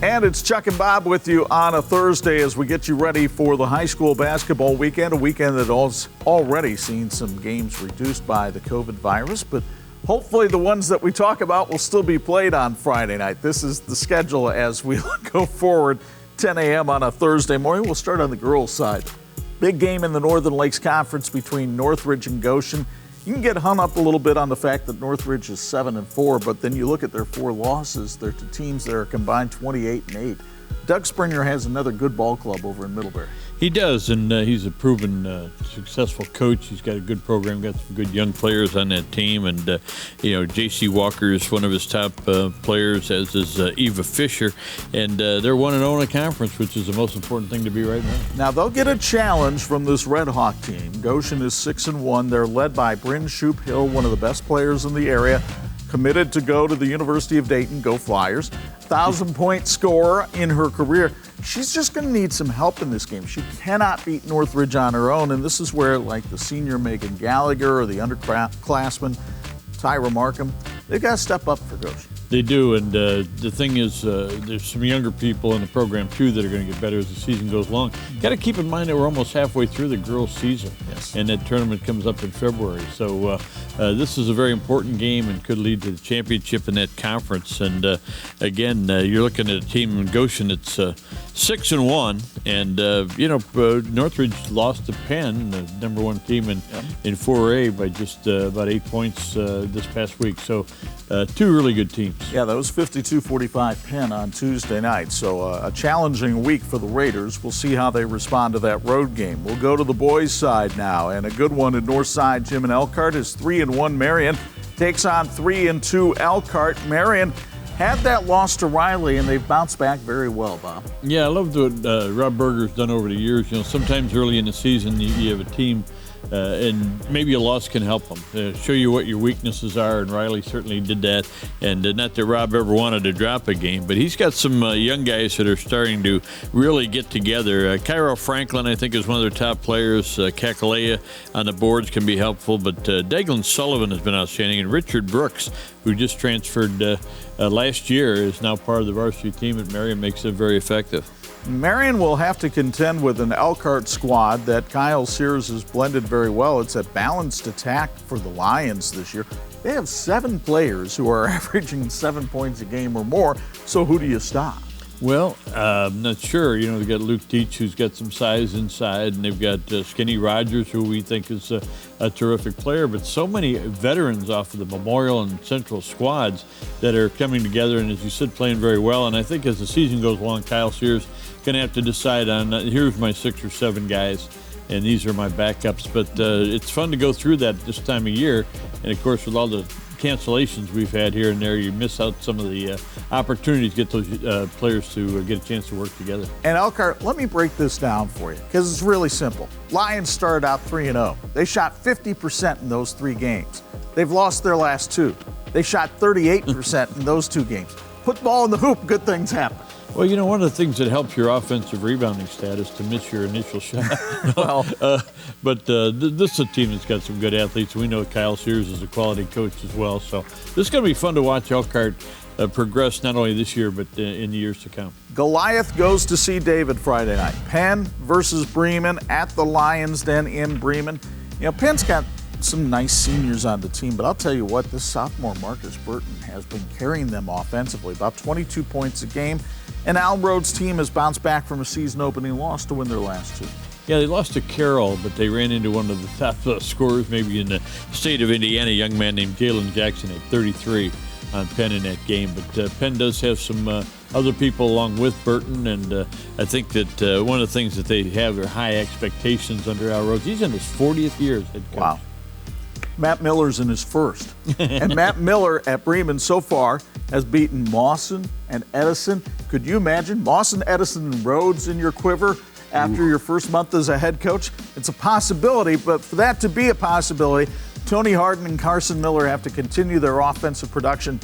And it's Chuck and Bob with you on a Thursday as we get you ready for the high school basketball weekend, a weekend that has already seen some games reduced by the COVID virus, but hopefully the ones that we talk about will still be played on Friday night. This is the schedule as we go forward, 10 a.m. on a Thursday morning. We'll start on the girls' side. Big game in the Northern Lakes Conference between Northridge and Goshen. You can get hung up a little bit on the fact that Northridge is 7-4, but then you look at their 4 losses. They're to teams that are combined 28-8. Doug Springer has another good ball club over in Middlebury. He does, and he's a proven successful coach. He's got a good program, got some good young players on that team, and J.C. Walker is one of his top players, as is Eva Fisher, and they're 1-0 in a conference, which is the most important thing to be right now. Now they'll get a challenge from this Red Hawk team. Goshen is 6-1. They're led by Bryn Shoup Hill, one of the best players in the area, committed to go to the University of Dayton. Go Flyers. 1,000-point scorer in her career. She's just going to need some help in this game. She cannot beat Northridge on her own, and this is where, like the senior Megan Gallagher or the underclassman Tyra Markham, they've got to step up for Goshen. They do, and the thing is, there's some younger people in the program, too, that are going to get better as the season goes along. Got to keep in mind that we're almost halfway through the girls' season, yes, and that tournament comes up in February. So this is a very important game and could lead to the championship in that conference. And, again, you're looking at a team in Goshen that's 6-1, and, Northridge lost to Penn, the number 1 team in 4A, by just about 8 points this past week. So 2 really good teams. Yeah, that was 52-45 Penn on Tuesday night. So a challenging week for the Raiders. We'll see how they respond to that road game. We'll go to the boys' side now, and a good one at Northside Gym in Elkhart is 3-1 Marion takes on 3-2 Elkhart. Marion had that loss to Riley, and they've bounced back very well, Bob. Yeah, I love what Rob Berger's done over the years. Sometimes early in the season you have a team and maybe a loss can help them, show you what your weaknesses are, and Riley certainly did that. And not that Rob ever wanted to drop a game, but he's got some young guys that are starting to really get together. Cairo Franklin, I think, is one of their top players. Kakalea on the boards can be helpful, but Daglin Sullivan has been outstanding, and Richard Brooks, who just transferred last year, is now part of the varsity team at Marion, makes it very effective. Marion will have to contend with an Elkhart squad that Kyle Sears has blended very well. It's a balanced attack for the Lions this year. They have 7 players who are averaging 7 points a game or more, so who do you stop? Well, I'm not sure. They've got Luke Teach, who's got some size inside, and they've got Skinny Rogers, who we think is a terrific player, but so many veterans off of the Memorial and Central squads that are coming together, and as you said, playing very well. And I think as the season goes along, Kyle Sears going to have to decide on, here's my 6 or 7 guys, and these are my backups. But it's fun to go through that this time of year, and of course with all the cancellations we've had here and there, you miss out some of the opportunities to get those players to get a chance to work together. And Elkhart, let me break this down for you, because it's really simple. Lions started out 3-0. They shot 50% in those 3 games. They've lost their last 2. They shot 38% in those 2 games. Put the ball in the hoop, good things happen. Well, one of the things that helps your offensive rebounding stat is to miss your initial shot. But this is a team that's got some good athletes. We know Kyle Sears is a quality coach as well. So this is going to be fun to watch Elkhart progress not only this year, but in the years to come. Goliath goes to see David Friday night. Penn versus Bremen at the Lions Den in Bremen. Penn's got some nice seniors on the team, but I'll tell you what, this sophomore Marcus Burton has been carrying them offensively, about 22 points a game. And Al Rhodes' team has bounced back from a season-opening loss to win their last 2. Yeah, they lost to Carroll, but they ran into one of the top scorers maybe in the state of Indiana, a young man named Jalen Jackson at 33 on Penn in that game. But Penn does have some other people along with Burton, and I think that one of the things that they have are high expectations under Al Rhodes. He's in his 40th year as head coach. Wow. Matt Miller's in his first. And Matt Miller at Bremen so far has beaten Mawson and Edison. Could you imagine Mawson, Edison, and Rhodes in your quiver after your first month as a head coach? It's a possibility, but for that to be a possibility, Tony Harden and Carson Miller have to continue their offensive production.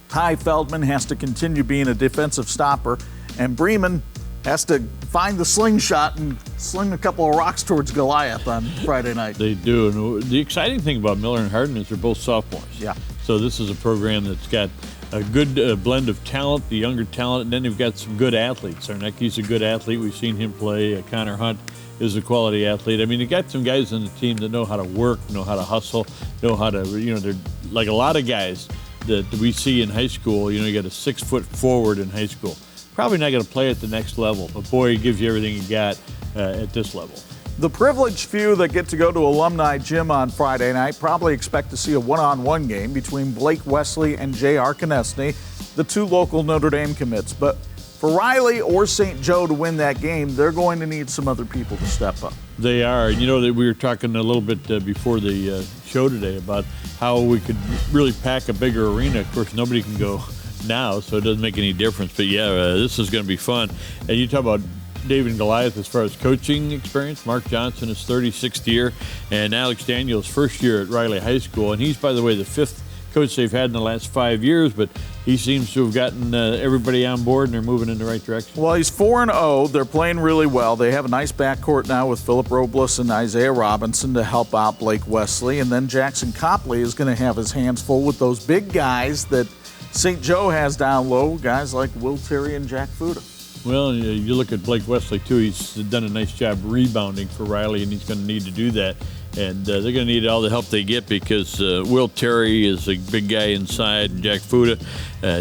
Ty Feldman has to continue being a defensive stopper, and Bremen has to find the slingshot and sling a couple of rocks towards Goliath on Friday night. They do. And the exciting thing about Miller and Harden is they're both sophomores. Yeah. So this is a program that's got a good blend of talent, the younger talent, and then they've got some good athletes. Arnecki's a good athlete. We've seen him play. Connor Hunt is a quality athlete. I mean, they got some guys on the team that know how to work, know how to hustle, know how to, they're like a lot of guys that we see in high school. You got a 6-foot forward in high school. Probably not going to play at the next level, but boy, he gives you everything you got at this level. The privileged few that get to go to Alumni Gym on Friday night probably expect to see a one-on-one game between Blake Wesley and J.R. Konechny, the two local Notre Dame commits. But for Riley or St. Joe to win that game, they're going to need some other people to step up. They are. That we were talking a little bit before the show today about how we could really pack a bigger arena. Of course, nobody can go now, so it doesn't make any difference. But yeah, this is going to be fun. And you talk about David and Goliath as far as coaching experience. Mark Johnson is 36th year, and Alex Daniels first year at Riley High School. And he's, by the way, the 5th coach they've had in the last 5 years, but he seems to have gotten everybody on board, and they're moving in the right direction. Well, he's 4-0. They're playing really well. They have a nice backcourt now with Philip Robles and Isaiah Robinson to help out Blake Wesley. And then Jackson Copley is going to have his hands full with those big guys that St. Joe has down low, guys like Will Terry and Jack Fuda. Well, you look at Blake Wesley, too. He's done a nice job rebounding for Riley, and he's going to need to do that. And they're going to need all the help they get because Will Terry is a big guy inside, and Jack Fuda.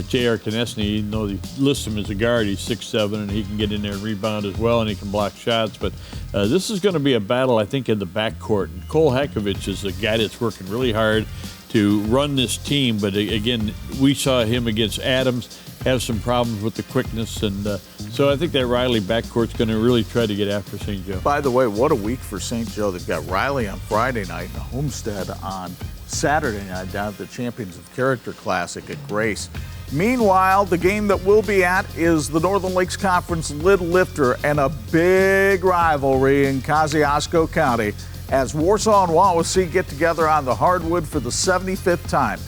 J.R. Konechny, even though they list him as a guard, he's 6'7", and he can get in there and rebound as well, and he can block shots. But this is going to be a battle, I think, in the backcourt. And Cole Hakovich is a guy that's working really hard to run this team. But again, we saw him against Adams have some problems with the quickness, and so I think that Riley backcourt's going to really try to get after St. Joe. By the way, what a week for St. Joe. They've got Riley on Friday night and Homestead on Saturday night down at the Champions of Character Classic at Grace. Meanwhile, the game that we'll be at is the Northern Lakes Conference Lid Lifter and a big rivalry in Kosciuszko County as Warsaw and Wawasee get together on the hardwood for the 75th time.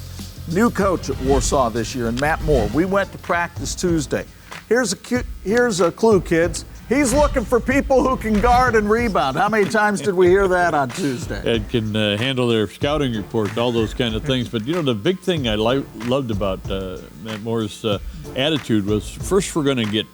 New coach at Warsaw this year, and Matt Moore. We went to practice Tuesday. Here's a clue, kids. He's looking for people who can guard and rebound. How many times did we hear that on Tuesday? And can handle their scouting report, all those kind of things. But, the big thing I loved about Matt Moore's attitude was, first we're going to get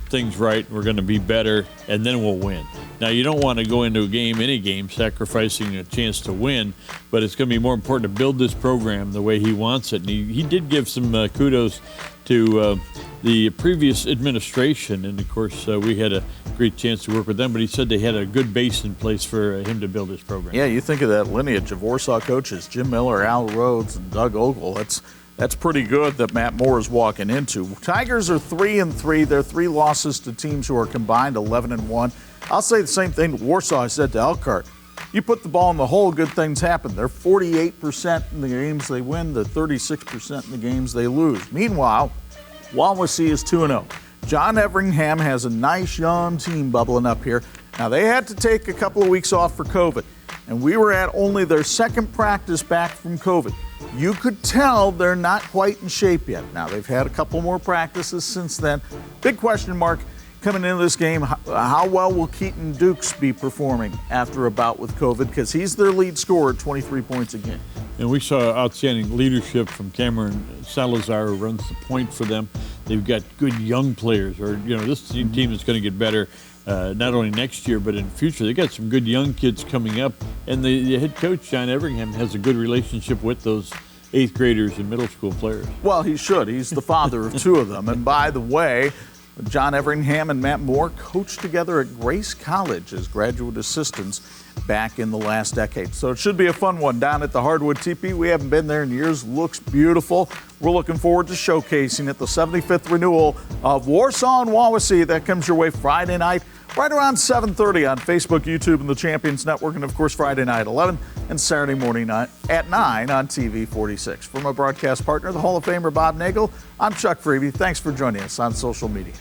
things right, we're going to be better, and then we'll win. Now, you don't want to go into any game, sacrificing a chance to win, but it's going to be more important to build this program the way he wants it. And he did give some kudos to the previous administration, and of course, we had a great chance to work with them, but he said they had a good base in place for him to build his program. Yeah, you think of that lineage of Warsaw coaches, Jim Miller, Al Rhodes, and Doug Ogle. That's pretty good that Matt Moore is walking into. Tigers are 3-3. They're 3 losses to teams who are combined 11-1. I'll say the same thing Warsaw I said to Elkhart. You put the ball in the hole, good things happen. They're 48% in the games they win, they're 36% in the games they lose. Meanwhile, Wawasee is 2-0. John Everingham has a nice young team bubbling up here. Now, they had to take a couple of weeks off for COVID, and we were at only their second practice back from COVID. You could tell they're not quite in shape yet. Now, they've had a couple more practices since then. Big question mark coming into this game, how well will Keaton Dukes be performing after a bout with COVID? Because he's their lead scorer at 23 points a game. And we saw outstanding leadership from Cameron Salazar, who runs the point for them. They've got good young players. This team is going to get better not only next year, but in the future. They got some good young kids coming up. And the head coach, John Everingham, has a good relationship with those 8th graders and middle school players. Well, he should. He's the father of 2 of them. And by the way, John Everingham and Matt Moore coached together at Grace College as graduate assistants back in the last decade. So it should be a fun one down at the Hardwood Teepee. We haven't been there in years. Looks beautiful. We're looking forward to showcasing it. The 75th renewal of Warsaw and Wawasee. That comes your way Friday night, right around 7:30 on Facebook, YouTube, and the Champions Network. And, of course, Friday night at 11 and Saturday morning at 9 on TV-46. For my broadcast partner, the Hall of Famer Bob Nagle, I'm Chuck Freeby. Thanks for joining us on social media.